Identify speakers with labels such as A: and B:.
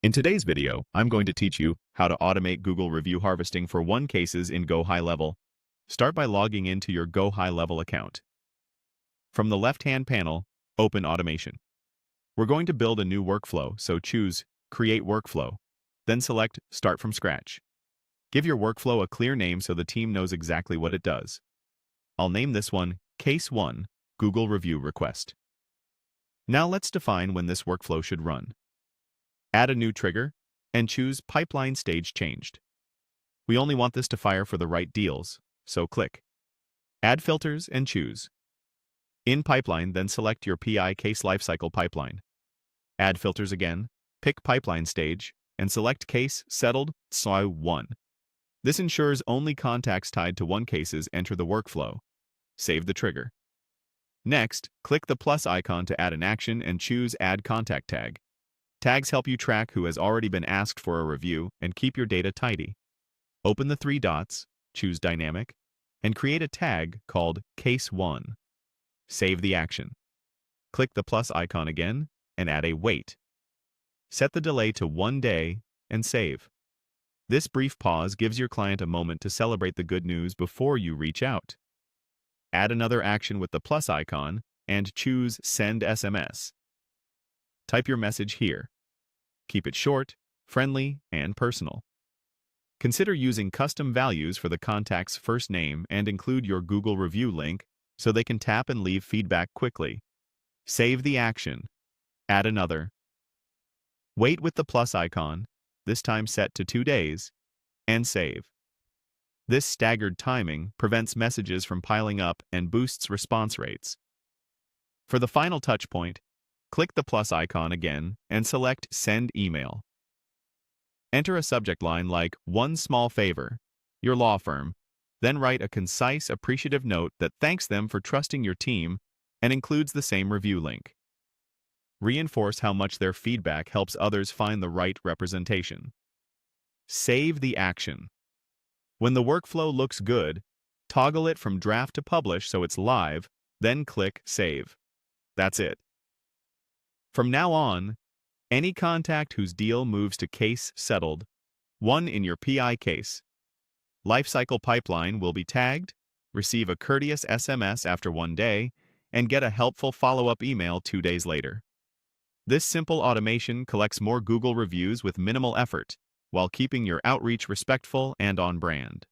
A: In today's video, I'm going to teach you how to automate Google review harvesting for one cases in GoHighLevel. Start by logging into your GoHighLevel account. From the left-hand panel, open Automation. We're going to build a new workflow, so choose Create Workflow, then select Start from Scratch. Give your workflow a clear name so the team knows exactly what it does. I'll name this one Case 1, Google Review Request. Now let's define when this workflow should run. Add a new trigger, and choose Pipeline Stage Changed. We only want this to fire for the right deals, so click Add Filters and choose In Pipeline, then select your PI Case Lifecycle Pipeline. Add filters again, pick Pipeline Stage, and select Case Settled SOI 1. This ensures only contacts tied to one cases enter the workflow. Save the trigger. Next, click the plus icon to add an action and choose Add Contact Tag. Tags help you track who has already been asked for a review and keep your data tidy. Open the three dots, choose Dynamic, and create a tag called Case 1. Save the action. Click the plus icon again and add a wait. Set the delay to 1 day and save. This brief pause gives your client a moment to celebrate the good news before you reach out. Add another action with the plus icon and choose Send SMS. Type your message here. Keep it short, friendly, and personal. Consider using custom values for the contact's first name and include your Google review link so they can tap and leave feedback quickly. Save the action. Add another. Wait with the plus icon, this time set to 2 days, and save. This staggered timing prevents messages from piling up and boosts response rates. For the final touch point, click the plus icon again and select Send Email. Enter a subject line like One Small Favor, your law firm, then write a concise, appreciative note that thanks them for trusting your team and includes the same review link. Reinforce how much their feedback helps others find the right representation. Save the action. When the workflow looks good, toggle it from draft to publish so it's live, then click Save. That's it. From now on, any contact whose deal moves to Case Settled 1 in your PI case lifecycle pipeline will be tagged, receive a courteous SMS after 1 day, and get a helpful follow-up email 2 days later. This simple automation collects more Google reviews with minimal effort, while keeping your outreach respectful and on brand.